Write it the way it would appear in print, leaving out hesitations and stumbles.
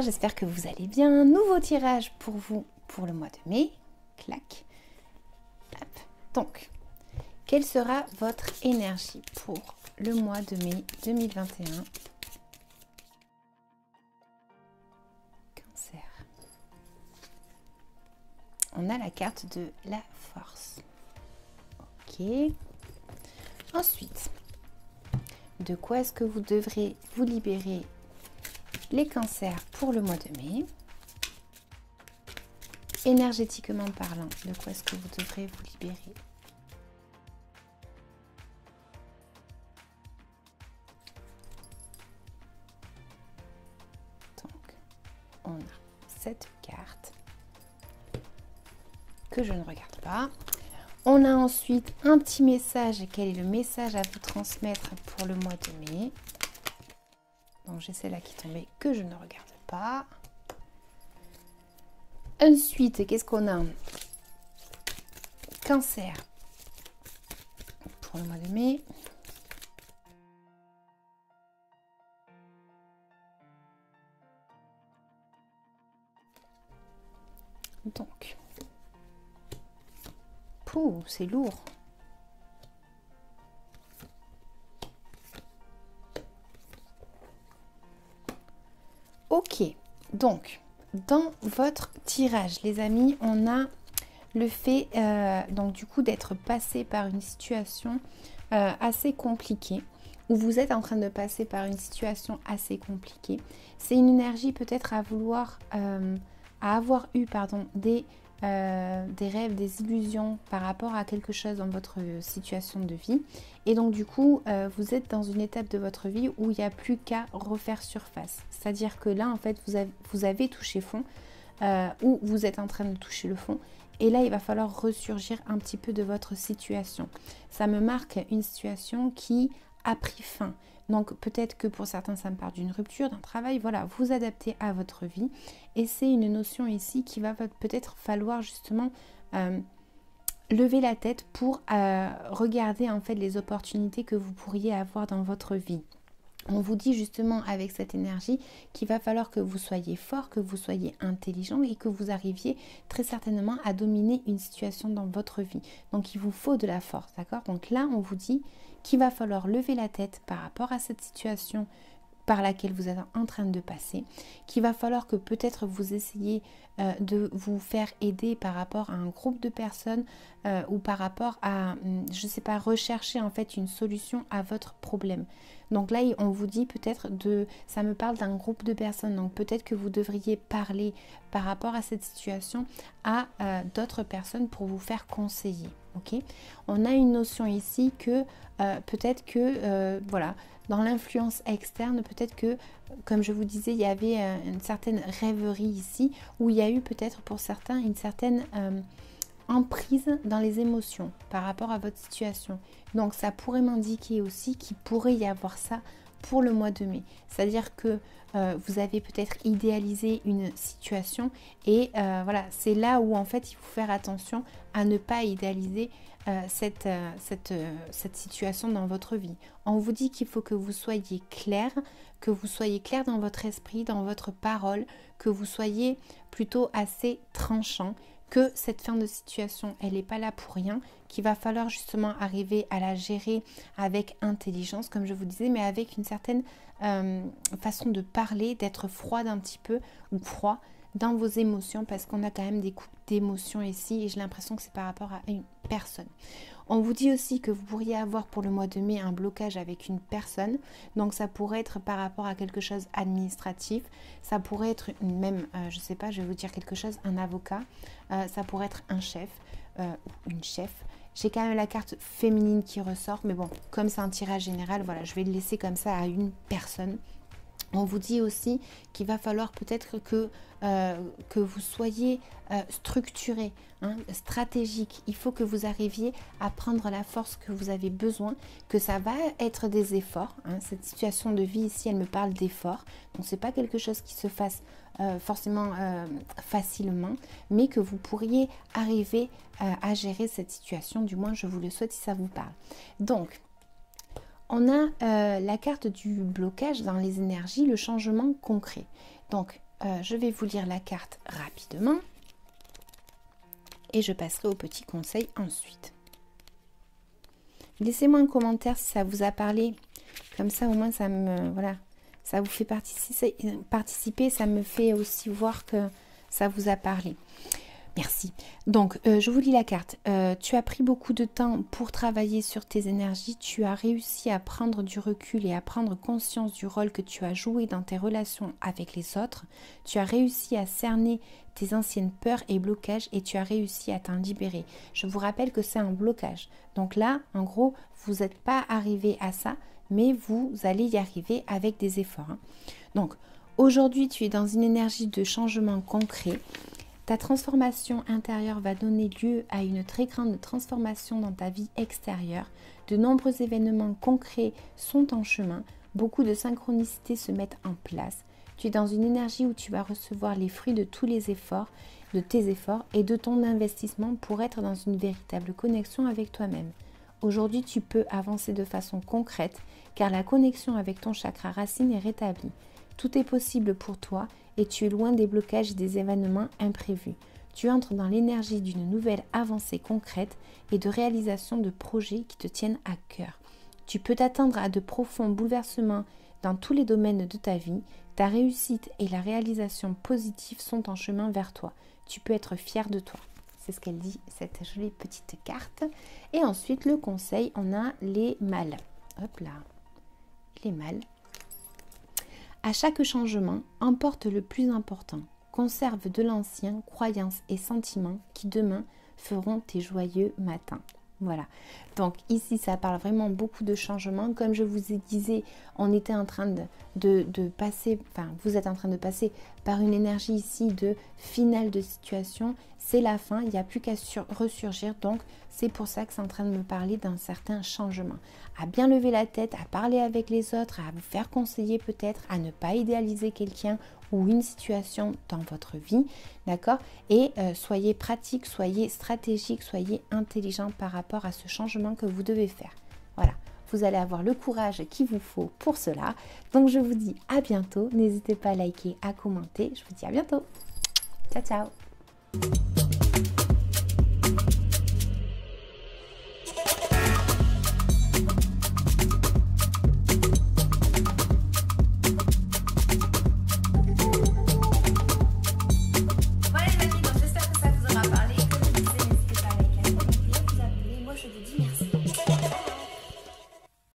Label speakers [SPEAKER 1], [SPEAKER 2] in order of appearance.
[SPEAKER 1] cancer, j'espère que vous allez bien. Nouveau tirage pour vous pour le mois de mai. Clac. Hop. Donc, quelle sera votre énergie pour le mois de mai 2021? Cancer. On a la carte de la force. Ok. Ensuite, de quoi est-ce que vous devrez vous libérer, les cancers, pour le mois de mai? Énergétiquement parlant, de quoi est-ce que vous devrez vous libérer? Donc, on a cette carte que je ne regarde pas. On a ensuite un petit message. Quel est le message à vous transmettre pour le mois de mai? Donc j'ai celle-là qui tombait que je ne regarde pas. Ensuite, qu'est-ce qu'on a? Cancer pour le mois de mai. Donc, pouh, c'est lourd. Ok, donc dans votre tirage, les amis, on a le fait donc du coup d'être passé par une situation assez compliquée, où vous êtes en train de passer par une situation assez compliquée. C'est une énergie peut-être à vouloir, à avoir eu des rêves, des illusions par rapport à quelque chose dans votre situation de vie. Et donc du coup, vous êtes dans une étape de votre vie où il n'y a plus qu'à refaire surface. C'est-à-dire que là, en fait, vous avez touché fond, ou vous êtes en train de toucher le fond. Et là, il va falloir ressurgir un petit peu de votre situation. Ça me marque une situation qui a pris fin. Donc peut-être que pour certains, ça me parle d'une rupture, d'un travail. Voilà, vous adaptez à votre vie. Et c'est une notion ici qui va peut-être falloir justement lever la tête pour regarder en fait les opportunités que vous pourriez avoir dans votre vie. On vous dit justement avec cette énergie qu'il va falloir que vous soyez fort, que vous soyez intelligent et que vous arriviez très certainement à dominer une situation dans votre vie. Donc il vous faut de la force, d'accord? Donc là, on vous dit qu'il va falloir lever la tête par rapport à cette situation par laquelle vous êtes en train de passer, qu'il va falloir que peut-être vous essayiez de vous faire aider par rapport à un groupe de personnes ou par rapport à, je ne sais pas, rechercher en fait une solution à votre problème. Donc là, on vous dit peut-être ça me parle d'un groupe de personnes, donc peut-être que vous devriez parler par rapport à cette situation à d'autres personnes pour vous faire conseiller. Ok, on a une notion ici que peut-être que voilà, dans l'influence externe, peut-être que, comme je vous disais, il y avait une certaine rêverie ici, où il y a eu peut-être pour certains une certaine emprise dans les émotions par rapport à votre situation. Donc ça pourrait m'indiquer aussi qu'il pourrait y avoir ça pour le mois de mai. C'est-à-dire que vous avez peut-être idéalisé une situation et voilà, c'est là où en fait il faut faire attention à ne pas idéaliser cette situation dans votre vie. On vous dit qu'il faut que vous soyez clair dans votre esprit, dans votre parole, que vous soyez plutôt assez tranchant, que cette fin de situation, elle n'est pas là pour rien, qu'il va falloir justement arriver à la gérer avec intelligence, comme je vous disais, mais avec une certaine façon de parler, d'être froide un petit peu, ou froid dans vos émotions, parce qu'on a quand même des coups d'émotions ici, et j'ai l'impression que c'est par rapport à une personne. On vous dit aussi que vous pourriez avoir pour le mois de mai un blocage avec une personne, donc ça pourrait être par rapport à quelque chose administratif, ça pourrait être même, je sais pas, je vais vous dire quelque chose, un avocat, ça pourrait être un chef ou une chef. J'ai quand même la carte féminine qui ressort, mais bon, comme c'est un tirage général, voilà, je vais le laisser comme ça à une personne. On vous dit aussi qu'il va falloir peut-être que vous soyez structuré, stratégique. Il faut que vous arriviez à prendre la force que vous avez besoin, que ça va être des efforts. Cette situation de vie ici, elle me parle d'efforts. Donc, ce n'est pas quelque chose qui se fasse forcément facilement, mais que vous pourriez arriver à gérer cette situation. Du moins, je vous le souhaite si ça vous parle. Donc, on a la carte du blocage dans les énergies, le changement concret. Donc, je vais vous lire la carte rapidement et je passerai au petit conseil ensuite. Laissez-moi un commentaire si ça vous a parlé. Comme ça, au moins, ça vous fait participer. Ça me fait aussi voir que ça vous a parlé. Merci. Donc, je vous lis la carte. Tu as pris beaucoup de temps pour travailler sur tes énergies. Tu as réussi à prendre du recul et à prendre conscience du rôle que tu as joué dans tes relations avec les autres. Tu as réussi à cerner tes anciennes peurs et blocages et tu as réussi à t'en libérer. Je vous rappelle que c'est un blocage. Donc là, en gros, vous n'êtes pas arrivé à ça, mais vous allez y arriver avec des efforts. Donc, aujourd'hui, tu es dans une énergie de changement concret. Ta transformation intérieure va donner lieu à une très grande transformation dans ta vie extérieure. De nombreux événements concrets sont en chemin. Beaucoup de synchronicités se mettent en place. Tu es dans une énergie où tu vas recevoir les fruits de tous les efforts, de tes efforts et de ton investissement pour être dans une véritable connexion avec toi-même. Aujourd'hui, tu peux avancer de façon concrète car la connexion avec ton chakra racine est rétablie. Tout est possible pour toi et tu es loin des blocages et des événements imprévus. Tu entres dans l'énergie d'une nouvelle avancée concrète et de réalisation de projets qui te tiennent à cœur. Tu peux t'attendre à de profonds bouleversements dans tous les domaines de ta vie. Ta réussite et la réalisation positive sont en chemin vers toi. Tu peux être fier de toi. C'est ce qu'elle dit, cette jolie petite carte. Et ensuite, le conseil, on a les mâles. Hop là, les mâles. À chaque changement, emporte le plus important. Conserve de l'ancien, croyances et sentiments qui demain feront tes joyeux matins. Voilà. Donc ici, ça parle vraiment beaucoup de changements. Comme je vous ai disais, on était en train de passer, enfin, vous êtes en train de passer par une énergie ici de finale de situation. C'est la fin, il n'y a plus qu'à ressurgir. Donc, c'est pour ça que c'est en train de me parler d'un certain changement. À bien lever la tête, à parler avec les autres, à vous faire conseiller peut-être, à ne pas idéaliser quelqu'un ou une situation dans votre vie, d'accord? Et soyez pratique, soyez stratégique, soyez intelligent par rapport à ce changement que vous devez faire. Voilà, vous allez avoir le courage qu'il vous faut pour cela. Donc, je vous dis à bientôt. N'hésitez pas à liker, à commenter. Je vous dis à bientôt. Ciao, ciao. J'espère que ça vous aura parlé. Comme je disais, n'hésitez pas à liker, à commenter, à vous abonner. Moi, je vous dis merci.